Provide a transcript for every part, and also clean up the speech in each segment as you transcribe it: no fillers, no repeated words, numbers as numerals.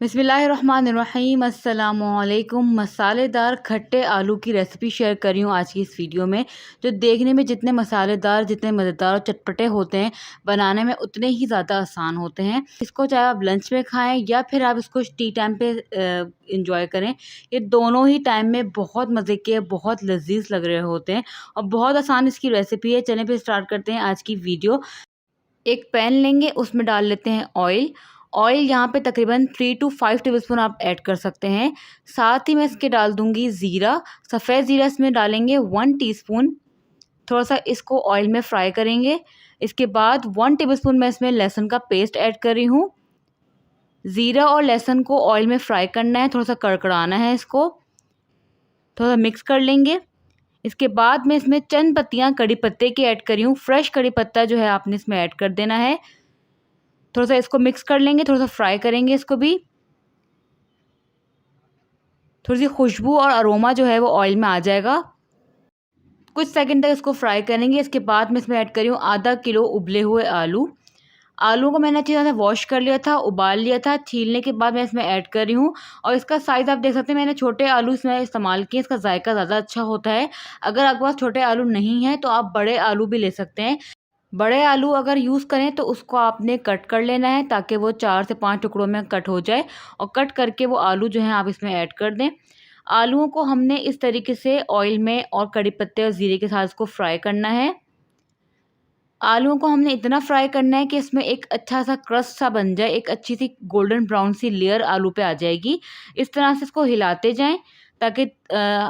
बिस्मिल्लाहिर्रहमानिर्रहीम अस्सलामुअलैकुम। मसालेदार खट्टे आलू की रेसिपी शेयर कर रही हूँ आज की इस वीडियो में, जो देखने में जितने मसालेदार, जितने मज़ेदार और चटपटे होते हैं, बनाने में उतने ही ज़्यादा आसान होते हैं। इसको चाहे आप लंच में खाएं या फिर आप इसको टी टाइम पे इंजॉय करें, ये दोनों ही टाइम में बहुत मज़े के, बहुत लजीज लग रहे होते हैं और बहुत आसान इसकी रेसिपी है। चलें फिर स्टार्ट करते हैं आज की वीडियो। एक पैन लेंगे, उसमें डाल लेते हैं ऑयल। ऑयल यहाँ पे तकरीबन 3 to 5 टेबलस्पून आप ऐड कर सकते हैं। साथ ही मैं इसके डाल दूँगी ज़ीरा, सफ़ेद ज़ीरा इसमें डालेंगे 1 टीस्पून। थोड़ा-सा इसको ऑयल में फ्राई करेंगे। इसके बाद 1 टेबलस्पून मैं इसमें लहसुन का पेस्ट ऐड कर रही हूँ। ज़ीरा और लहसुन को ऑयल में फ्राई करना है, थोड़ा-सा कड़कड़ाना है इसको। थोड़ा मिक्स कर लेंगे। इसके बाद मैं इसमें चंद पत्तियाँ कड़ी पत्ते की ऐड कर रही हूँ। फ्रेश कड़ी पत्ता जो है आपने इसमें ऐड कर देना है। थोड़ा-सा इसको मिक्स कर लेंगे, थोड़ा-सा फ्राई करेंगे इसको भी। थोड़ी-सी खुशबू और अरोमा जो है वो ऑयल में आ जाएगा। कुछ सेकंड तक इसको फ्राई करेंगे। इसके बाद मैं इसमें ऐड कर रही हूँ आधा किलो उबले हुए आलू। आलू को मैंने अच्छी तरह से वॉश कर लिया था, उबाल लिया था। छीलने के बाद मैं इसमें ऐड कर रही हूँ और इसका साइज़ आप देख सकते हैं, मैंने छोटे आलू इसमें इस्तेमाल किए। इसका जायका ज़्यादा अच्छा होता है। अगर आपके पास छोटे आलू नहीं हैं तो आप बड़े आलू भी ले सकते हैं। बड़े आलू अगर यूज़ करें तो उसको आपने कट कर लेना है ताकि वो 4 से 5 टुकड़ों में कट हो जाए और कट करके वो आलू जो हैं आप इसमें ऐड कर दें। आलूओं को हमने इस तरीके से ऑयल में और कड़ी पत्ते और ज़ीरे के साथ इसको फ्राई करना है। आलूओं को हमने इतना फ्राई करना है कि इसमें एक अच्छा सा क्रस्ट सा बन जाए, एक अच्छी सी गोल्डन ब्राउन सी लेयर आलू पे आ जाएगी। इस तरह से इसको हिलाते जाएँ ताकि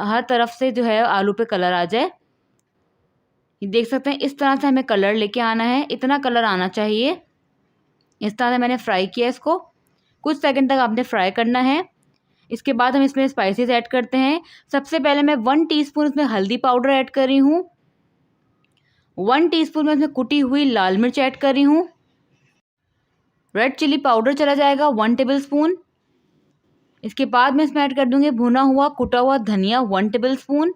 हर तरफ से जो है आलू पे कलर आ जाए। ये देख सकते हैं, इस तरह से हमें कलर लेके आना है, इतना कलर आना चाहिए। इस तरह से मैंने फ्राई किया इसको। कुछ सेकंड तक आपने फ्राई करना है। इसके बाद हम इसमें स्पाइसेस ऐड करते हैं। सबसे पहले मैं 1 टीस्पून इसमें हल्दी पाउडर ऐड कर रही हूँ। 1 टीस्पून में इसमें कुटी हुई लाल मिर्च ऐड कर रही हूँ। रेड चिली पाउडर चला जाएगा 1 टेबलस्पून। इसके बाद मैं इसमें ऐड कर दूँगी भुना हुआ कुटा हुआ धनिया 1 टेबलस्पून।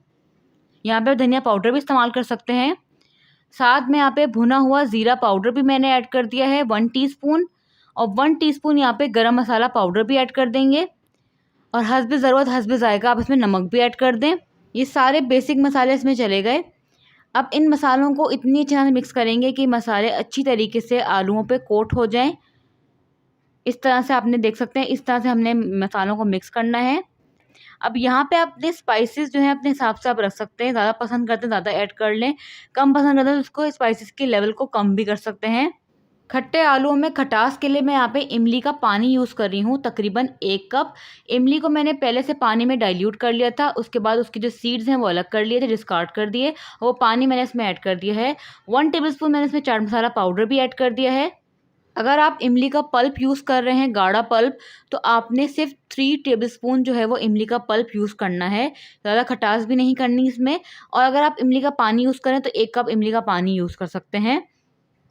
यहाँ पे धनिया पाउडर भी इस्तेमाल कर सकते हैं। साथ में यहाँ पे भुना हुआ ज़ीरा पाउडर भी मैंने ऐड कर दिया है 1 टीस्पून और 1 टीस्पून यहाँ पे गरम मसाला पाउडर भी ऐड कर देंगे और हस्ब ज़रूरत हस्ब ज़ायक़ा आप इसमें नमक भी ऐड कर दें। ये सारे बेसिक मसाले इसमें चले गए। अब इन मसालों को इतनी अच्छी तरह से मिक्स करेंगे कि मसाले अच्छी तरीके से आलूओं पे कोट हो जाएं। इस तरह से आपने देख सकते हैं, इस तरह से हमने मसालों को मिक्स करना है। अब यहाँ पे अपने स्पाइसेस जो हैं अपने हिसाब से आप रख सकते हैं। ज़्यादा पसंद करते हैं ज़्यादा ऐड कर लें, कम पसंद करते हैं तो उसको स्पाइसेस के लेवल को कम भी कर सकते हैं। खट्टे आलूओं में खटास के लिए मैं यहाँ पे इमली का पानी यूज़ कर रही हूँ, तकरीबन 1 कप। इमली को मैंने पहले से पानी में डाइल्यूट कर लिया था, उसके बाद उसकी जो सीड्स हैं वो अलग कर लिए थे, डिस्कार्ड कर दिए। वो पानी मैंने इसमें ऐड कर दिया है। 1 टेबलस्पून मैंने इसमें चाट मसाला पाउडर भी ऐड कर दिया है। अगर आप इमली का पल्प यूज़ कर रहे हैं, गाढ़ा पल्प, तो आपने सिर्फ 3 टेबलस्पून जो है वो इमली का पल्प यूज़ करना है। ज़्यादा खटास भी नहीं करनी इसमें। और अगर आप इमली का पानी यूज़ करें तो 1 कप इमली का पानी यूज़ कर सकते हैं।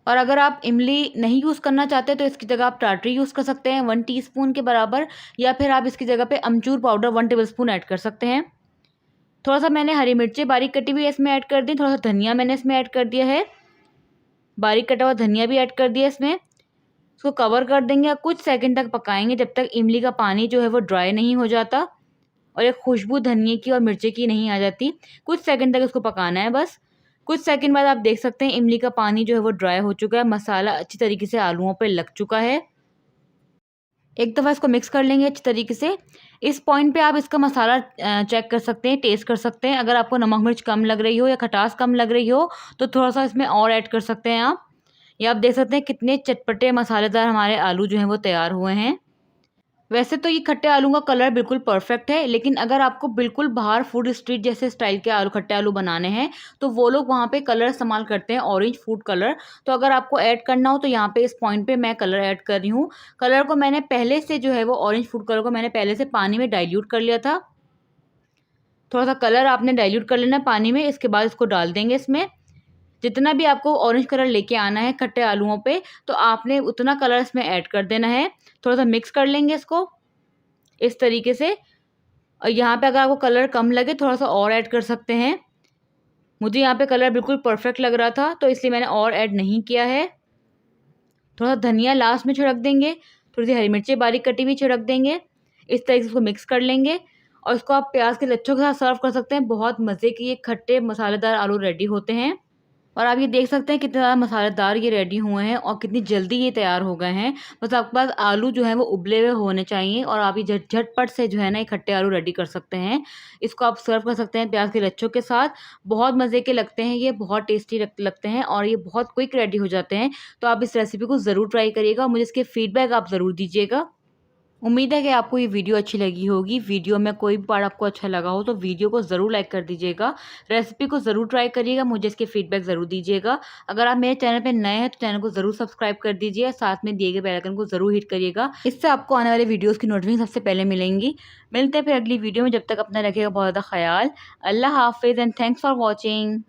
और अगर आप इमली नहीं यूज़ करना चाहते तो इसकी जगह आप टाटरी यूज़ कर सकते हैं 1 टीस्पून के बराबर, या फिर आप इसकी जगह पे अमचूर पाउडर 1 टेबलस्पून ऐड कर सकते हैं। थोड़ा-सा मैंने हरी मिर्चें बारीक कटी हुई इसमें ऐड कर दी, थोड़ा-सा धनिया मैंने इसमें ऐड कर दिया है। बारीक कटा हुआ धनिया भी ऐड कर दिया इसमें। इसको कवर कर देंगे और कुछ सेकंड तक पकाएंगे जब तक इमली का पानी जो है वो ड्राई नहीं हो जाता और एक खुशबू धनिये की और मिर्ची की नहीं आ जाती। कुछ सेकंड तक इसको पकाना है बस। कुछ सेकंड बाद आप देख सकते हैं इमली का पानी जो है वो ड्राई हो चुका है, मसाला अच्छी तरीके से आलूओं पे लग चुका है। एक दफ़ा इसको मिक्स कर लेंगे अच्छी तरीके से। इस पॉइंट पे आप इसका मसाला चेक कर सकते हैं, टेस्ट कर सकते हैं। अगर आपको नमक मिर्च कम लग रही हो या खटास कम लग रही हो तो थोड़ा-सा इसमें और ऐड कर सकते हैं आप। ये आप देख सकते हैं कितने चटपटे मसालेदार हमारे आलू जो हैं वो तैयार हुए हैं। वैसे तो ये खट्टे आलू का कलर बिल्कुल परफेक्ट है, लेकिन अगर आपको बिल्कुल बाहर फूड स्ट्रीट जैसे स्टाइल के आलू खट्टे आलू बनाने हैं तो वो लोग वहाँ पे कलर इस्तेमाल करते हैं, ऑरेंज फूड कलर। तो अगर आपको ऐड करना हो तो यहाँ पे इस पॉइंट पे मैं कलर ऐड कर रही हूँ। कलर को मैंने पहले से जो है वो ऑरेंज फूड कलर को मैंने पहले से पानी में डाइल्यूट कर लिया था। थोड़ा-सा कलर आपने डाइल्यूट कर लेना है पानी में, इसके बाद इसको डाल देंगे इसमें। जितना भी आपको ऑरेंज कलर लेके आना है खट्टे आलूओं पे, तो आपने उतना कलर इसमें ऐड कर देना है। थोड़ा-सा मिक्स कर लेंगे इसको इस तरीके से। और यहाँ पे अगर आपको कलर कम लगे थोड़ा-सा और ऐड कर सकते हैं। मुझे यहाँ पे कलर बिल्कुल परफेक्ट लग रहा था तो इसलिए मैंने और ऐड नहीं किया है। थोड़ा धनिया लास्ट में छिड़क देंगे थोड़ी सी हरी मिर्ची बारीक कटी हुई छिड़क देंगे। इस तरीके से इसको मिक्स कर लेंगे और इसको आप प्याज के लच्छों के साथ सर्व कर सकते हैं। बहुत मज़े के ये खट्टे मसालेदार आलू रेडी होते हैं और आप ये देख सकते हैं कितने ज़्यादा मसालेदार ये रेडी हुए हैं और कितनी जल्दी ये तैयार हो गए हैं। बस आपके पास आलू जो है वो उबले हुए होने चाहिए और आप ये झटपट से जो है ना ये खट्टे आलू रेडी कर सकते हैं। इसको आप सर्व कर सकते हैं प्याज के लच्छों के साथ। बहुत मज़े के लगते हैं ये, बहुत टेस्टी लगते हैं और ये बहुत क्विक रेडी हो जाते हैं। तो आप इस रेसिपी को ज़रूर ट्राई करिएगा। मुझे इसके फीडबैक आप ज़रूर दीजिएगा। उम्मीद है कि आपको ये वीडियो अच्छी लगी होगी। वीडियो में कोई भी पार्ट आपको अच्छा लगा हो तो वीडियो को ज़रूर लाइक कर दीजिएगा। रेसिपी को ज़रूर ट्राई करिएगा, मुझे इसके फीडबैक ज़रूर दीजिएगा। अगर आप मेरे चैनल पे नए हैं तो चैनल को ज़रूर सब्सक्राइब कर दीजिए, साथ में दिए गए बेल आइकन को ज़रूर हिट करिएगा। इससे आपको आने वाले वीडियोज़ की नोटिफिकेशन सबसे पहले मिलेंगी। मिलते हैं फिर अगली वीडियो में, जब तक अपना रखिएगा बहुत ज़्यादा ख्याल। अल्लाह हाफ़िज़ एंड थैंक्स फॉर वॉचिंग।